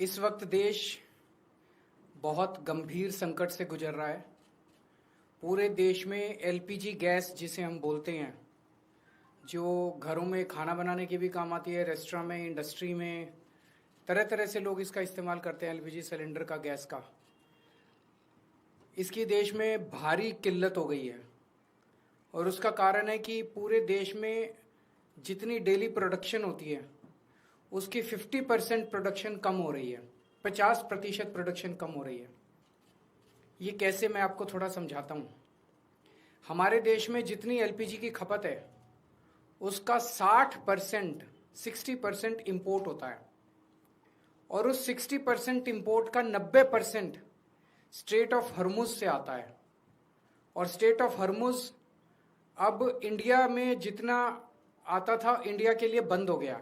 इस वक्त देश बहुत गंभीर संकट से गुजर रहा है। पूरे देश में एलपीजी गैस जिसे हम बोलते हैं, जो घरों में खाना बनाने के भी काम आती है, रेस्टोरेंट में, इंडस्ट्री में, तरह तरह से लोग इसका इस्तेमाल करते हैं एलपीजी सिलेंडर का, गैस का। इसकी देश में भारी किल्लत हो गई है और उसका कारण है कि पूरे देश में जितनी डेली प्रोडक्शन होती है उसकी 50% प्रोडक्शन कम हो रही है, 50% प्रोडक्शन कम हो रही है। ये कैसे, मैं आपको थोड़ा समझाता हूँ। हमारे देश में जितनी एलपीजी की खपत है उसका 60% इंपोर्ट होता है और उस 60% इंपोर्ट का 90% स्ट्रेट ऑफ हर्मुज से आता है। और स्ट्रेट ऑफ हर्मुज अब इंडिया में जितना आता था इंडिया के लिए बंद हो गया,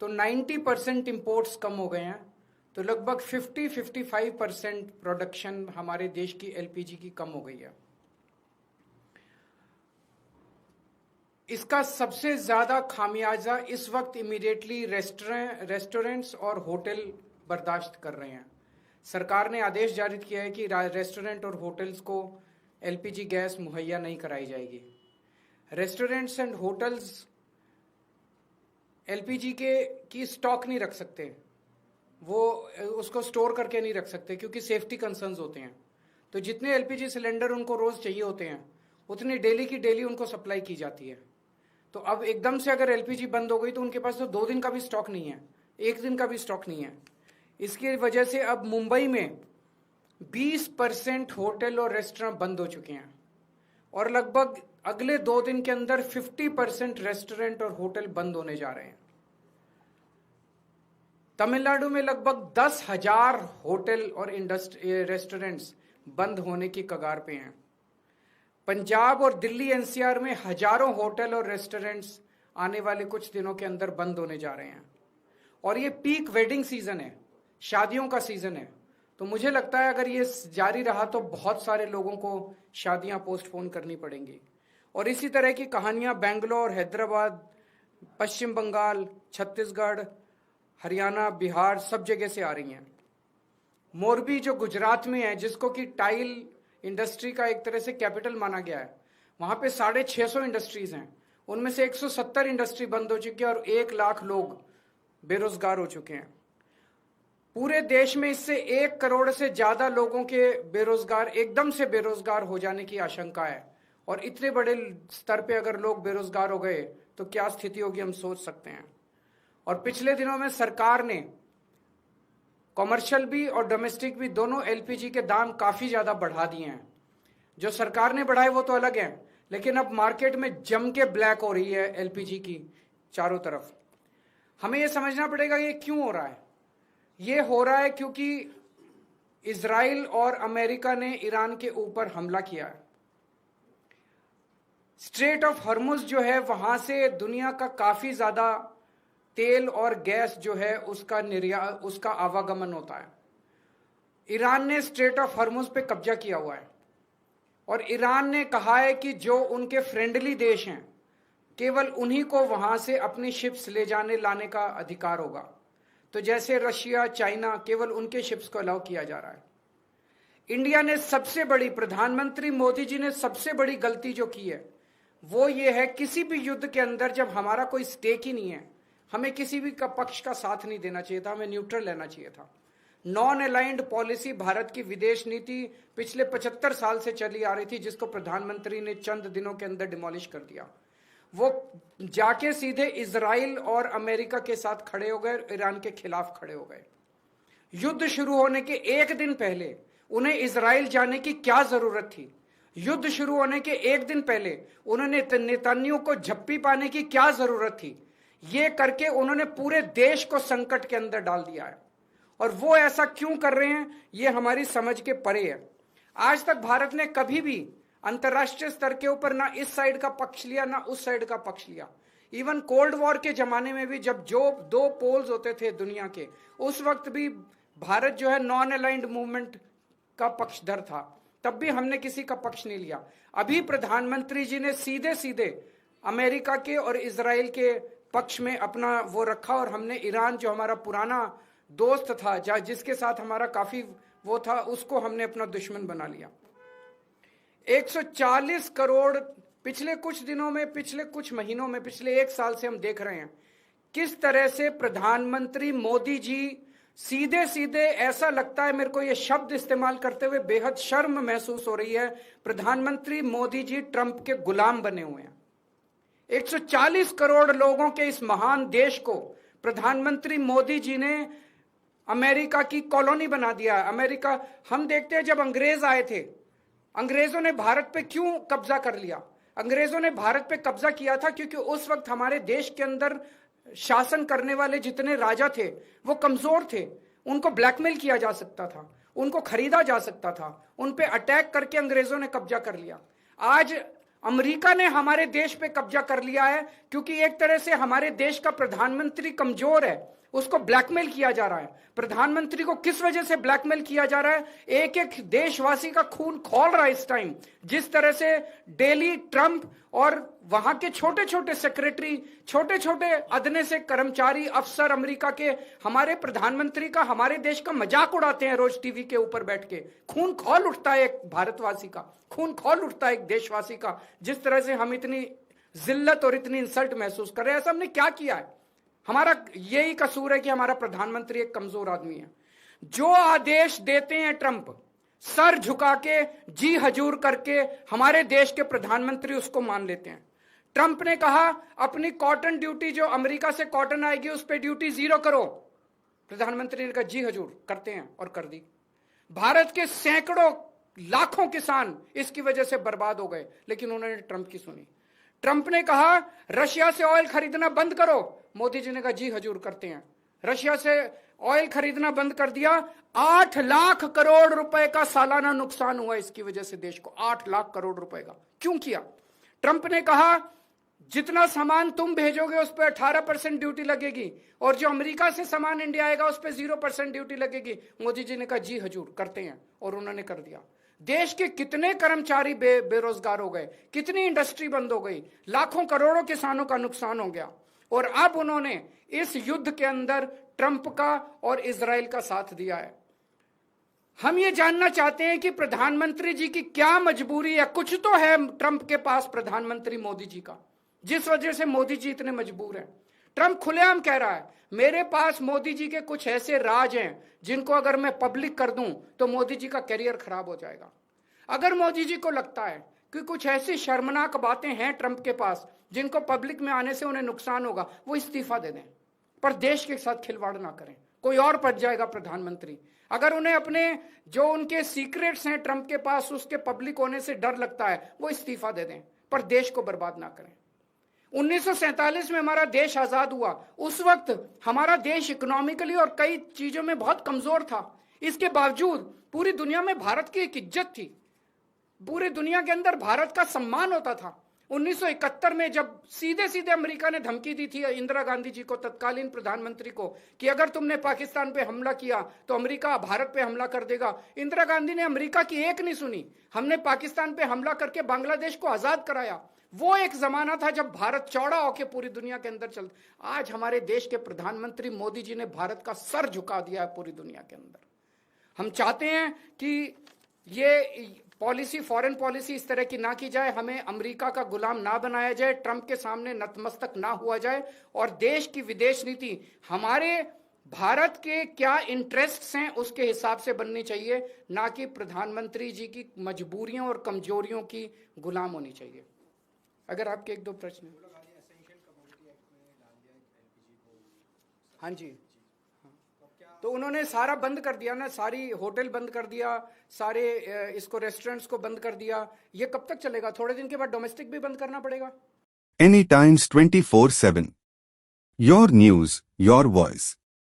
तो 90% इंपोर्ट्स कम हो गए हैं। तो लगभग 50-55% प्रोडक्शन हमारे देश की एलपीजी की कम हो गई है। इसका सबसे ज्यादा खामियाजा इस वक्त इमीडिएटली रेस्टोरेंट्स और होटल बर्दाश्त कर रहे हैं। सरकार ने आदेश जारी किया है कि रेस्टोरेंट और होटल्स को एलपीजी गैस मुहैया नहीं कराई जाएगी। रेस्टोरेंट्स एंड होटल्स एलपीजी की स्टॉक नहीं रख सकते, वो उसको स्टोर करके नहीं रख सकते क्योंकि सेफ्टी कंसर्न्स होते हैं। तो जितने एलपीजी सिलेंडर उनको रोज चाहिए होते हैं उतनी डेली की डेली उनको सप्लाई की जाती है। तो अब एकदम से अगर एलपीजी बंद हो गई तो उनके पास तो 2 दिन का भी स्टॉक नहीं है, 1 दिन का भी स्टॉक नहीं है। इसकी वजह से अब मुंबई में 20% होटल और रेस्टोरेंट बंद हो चुके हैं और लगभग अगले 2 दिन के अंदर 50% रेस्टोरेंट और होटल बंद होने जा रहे हैं। तमिलनाडु में लगभग 10,000 होटल और रेस्टोरेंट्स बंद होने की कगार पे हैं। पंजाब और दिल्ली एनसीआर में हजारों होटल और रेस्टोरेंट्स आने वाले कुछ दिनों के अंदर बंद होने जा रहे हैं। और ये पीक वेडिंग सीजन है, शादियों का सीजन है। तो मुझे लगता है अगर ये जारी रहा तो बहुत सारे लोगों को शादियां पोस्टपोन करनी पड़ेंगी। और इसी तरह की कहानियां बेंगलोर, हैदराबाद, पश्चिम बंगाल, छत्तीसगढ़, हरियाणा, बिहार, सब जगह से आ रही हैं। मोरबी जो गुजरात में है, जिसको कि टाइल इंडस्ट्री का एक तरह से कैपिटल माना गया है, वहां पे 650 इंडस्ट्रीज हैं। उनमें से 170 इंडस्ट्री बंद हो चुकी है और 1 लाख लोग बेरोजगार हो चुके हैं। पूरे देश में इससे 1 करोड़ से ज्यादा लोगों के एकदम से बेरोजगार हो जाने की आशंका है। और इतने बड़े स्तर पे अगर लोग बेरोजगार हो गए तो क्या स्थिति होगी, हम सोच सकते हैं। और पिछले दिनों में सरकार ने कॉमर्शियल भी और डोमेस्टिक भी दोनों एलपीजी के दाम काफी ज्यादा बढ़ा दिए हैं। जो सरकार ने बढ़ाए वो तो अलग है, लेकिन अब मार्केट में जम के ब्लैक हो रही है एलपीजी की चारों तरफ। हमें यह समझना पड़ेगा ये क्यों हो रहा है। ये हो रहा है क्योंकि इजराइल और अमेरिका ने ईरान के ऊपर हमला किया है। स्ट्रेट ऑफ हर्मुज जो है वहां से दुनिया का काफी ज्यादा तेल और गैस जो है उसका आवागमन होता है। ईरान ने स्ट्रेट ऑफ हर्मुज पे कब्जा किया हुआ है और ईरान ने कहा है कि जो उनके फ्रेंडली देश हैं केवल उन्हीं को वहां से अपनी शिप्स ले जाने लाने का अधिकार होगा। तो जैसे रशिया, चाइना, केवल उनके शिप्स को अलाउ किया जा रहा है। इंडिया ने प्रधानमंत्री मोदी जी ने सबसे बड़ी गलती जो की है वो ये है, किसी भी युद्ध के अंदर जब हमारा कोई स्टेक ही नहीं है, हमें किसी भी पक्ष का साथ नहीं देना चाहिए था, हमें न्यूट्रल रहना चाहिए था। नॉन अलाइंड पॉलिसी भारत की विदेश नीति पिछले 75 साल से चली आ रही थी, जिसको प्रधानमंत्री ने चंद दिनों के अंदर डिमोलिश कर दिया। वो जाके सीधे इजराइल और अमेरिका के साथ खड़े हो गए, ईरान के खिलाफ खड़े हो गए। युद्ध शुरू होने के 1 दिन पहले उन्हें इजराइल जाने की क्या जरूरत थी? युद्ध शुरू होने के 1 दिन पहले उन्होंने नेतन्याहू को झप्पी पाने की क्या जरूरत थी? ये करके उन्होंने पूरे देश को संकट के अंदर डाल दिया है। और वो ऐसा क्यों कर रहे हैं ये हमारी समझ के परे है। आज तक भारत ने कभी भी अंतरराष्ट्रीय स्तर के ऊपर ना इस साइड का पक्ष लिया ना उस साइड का पक्ष लिया। इवन कोल्ड वॉर के जमाने में भी जब जो 2 पोल्स होते थे दुनिया के, उस वक्त भी भारत जो है नॉन अलाइंड मूवमेंट का पक्षधर था, तब भी हमने किसी का पक्ष नहीं लिया। अभी प्रधानमंत्री जी ने सीधे सीधे अमेरिका के और इजराइल के पक्ष में अपना वो रखा और हमने ईरान जो हमारा पुराना दोस्त था, जिसके साथ हमारा काफी वो था, उसको हमने अपना दुश्मन बना लिया। 140 करोड़ पिछले कुछ दिनों में, पिछले कुछ महीनों में, पिछले 1 साल से हम देख रहे हैं किस तरह से प्रधानमंत्री मोदी जी सीधे सीधे, ऐसा लगता है मेरे को ये शब्द इस्तेमाल करते हुए बेहद शर्म महसूस हो रही है, प्रधानमंत्री मोदी जी ट्रंप के गुलाम बने हुए हैं। 140 करोड़ लोगों के इस महान देश को प्रधानमंत्री मोदी जी ने अमेरिका की कॉलोनी बना दिया है। अमेरिका, हम देखते हैं जब अंग्रेज आए थे, अंग्रेजों ने भारत पे क्यों कब्जा कर लिया? अंग्रेजों ने भारत पे कब्जा किया था क्योंकि उस वक्त हमारे देश के अंदर शासन करने वाले जितने राजा थे वो कमजोर थे, उनको ब्लैकमेल किया जा सकता था, उनको खरीदा जा सकता था, उन पे अटैक करके अंग्रेजों ने कब्जा कर लिया। आज अमेरिका ने हमारे देश पे कब्जा कर लिया है क्योंकि एक तरह से हमारे देश का प्रधानमंत्री कमजोर है, उसको ब्लैकमेल किया जा रहा है। प्रधानमंत्री को किस वजह से ब्लैकमेल किया जा रहा है? एक एक देशवासी का खून खौल रहा है इस टाइम। जिस तरह से डेली ट्रंप और वहां के छोटे छोटे सेक्रेटरी, छोटे छोटे अदने से कर्मचारी, अफसर अमेरिका के हमारे प्रधानमंत्री का, हमारे देश का मजाक उड़ाते हैं रोज टीवी के ऊपर बैठ के। खून खौल उठता है एक भारतवासी का, खून खौल उठता है एक देशवासी का, जिस तरह से हम इतनी जिल्लत और इतनी इंसल्ट महसूस कर रहे हैं। ऐसा हमने क्या किया है? हमारा यही कसूर है कि हमारा प्रधानमंत्री एक कमजोर आदमी है। जो आदेश देते हैं ट्रंप, सर झुका के, जी हजूर करके हमारे देश के प्रधानमंत्री उसको मान लेते हैं। ट्रंप ने कहा अपनी कॉटन ड्यूटी, जो अमेरिका से कॉटन आएगी उस पर ड्यूटी 0 करो। प्रधानमंत्री ने कहा जी हजूर, करते हैं, और कर दी। भारत के सैकड़ों लाखों किसान इसकी वजह से बर्बाद हो गए, लेकिन उन्होंने ट्रंप की सुनी। ट्रंप ने कहा रशिया से ऑयल खरीदना बंद करो, मोदी जी ने कहा जी हजूर, करते हैं। रशिया से ऑयल खरीदना बंद कर दिया। 8 लाख करोड़ रुपए का सालाना नुकसान हुआ इसकी वजह से देश को, 8 लाख करोड़ रुपए का। क्यों किया? ट्रंप ने कहा जितना सामान तुम भेजोगे उस पर 18% ड्यूटी लगेगी, और जो अमेरिका से सामान इंडिया आएगा उस पर 0% ड्यूटी लगेगी। मोदी जी ने कहा जी हजूर, करते हैं, और उन्होंने कर दिया। देश के कितने कर्मचारी बेरोजगार हो गए, कितनी इंडस्ट्री बंद हो गई, लाखों करोड़ों किसानों का नुकसान हो गया। और अब उन्होंने इस युद्ध के अंदर ट्रंप का और इजराइल का साथ दिया है। हम ये जानना चाहते हैं कि प्रधानमंत्री जी की क्या मजबूरी है? कुछ तो है ट्रंप के पास प्रधानमंत्री मोदी जी का, जिस वजह से मोदी जी इतने मजबूर हैं। ट्रंप खुलेआम कह रहा है मेरे पास मोदी जी के कुछ ऐसे राज हैं जिनको अगर मैं पब्लिक कर दूं तो मोदी जी का करियर खराब हो जाएगा। अगर मोदी जी को लगता है कि कुछ ऐसी शर्मनाक बातें हैं ट्रंप के पास जिनको पब्लिक में आने से उन्हें नुकसान होगा, वो इस्तीफा दे दें, पर देश के साथ खिलवाड़ ना करें। कोई और बच जाएगा प्रधानमंत्री। अगर उन्हें अपने जो उनके सीक्रेट्स हैं ट्रंप के पास, उसके पब्लिक होने से डर लगता है, वो इस्तीफा दे दें, पर देश को बर्बाद ना करें। 1947 में हमारा देश आजाद हुआ, उस वक्त हमारा देश इकोनॉमिकली और कई चीजों में बहुत कमजोर था। इसके बावजूद पूरी दुनिया में भारत की एक इज्जत थी, पूरी दुनिया के अंदर भारत का सम्मान होता था। 1971 में जब सीधे सीधे अमेरिका ने धमकी दी थी इंदिरा गांधी जी को, तत्कालीन प्रधानमंत्री को, कि अगर तुमने पाकिस्तान पे हमला किया तो अमेरिका भारत पे हमला कर देगा, इंदिरा गांधी ने अमेरिका की एक नहीं सुनी। हमने पाकिस्तान पे हमला करके बांग्लादेश को आजाद कराया। वो एक जमाना था जब भारत चौड़ा होकर पूरी दुनिया के अंदर चल। आज हमारे देश के प्रधानमंत्री मोदी जी ने भारत का सर झुका दिया है पूरी दुनिया के अंदर। हम चाहते हैं कि ये पॉलिसी, फॉरेन पॉलिसी इस तरह की ना की जाए, हमें अमेरिका का गुलाम ना बनाया जाए, ट्रंप के सामने नतमस्तक ना हुआ जाए, और देश की विदेश नीति हमारे भारत के क्या इंटरेस्ट्स हैं उसके हिसाब से बननी चाहिए, ना कि प्रधानमंत्री जी की मजबूरियों और कमजोरियों की गुलाम होनी चाहिए। अगर आपके 1-2 प्रश्न हैं। हाँ जी, तो उन्होंने सारा बंद कर दिया ना, सारी होटल बंद कर दिया, सारे इसको रेस्टोरेंट्स को बंद कर दिया। ये कब तक चलेगा? थोड़े दिन के बाद डोमेस्टिक भी बंद करना पड़ेगा। Any times 24/7 your news your voice.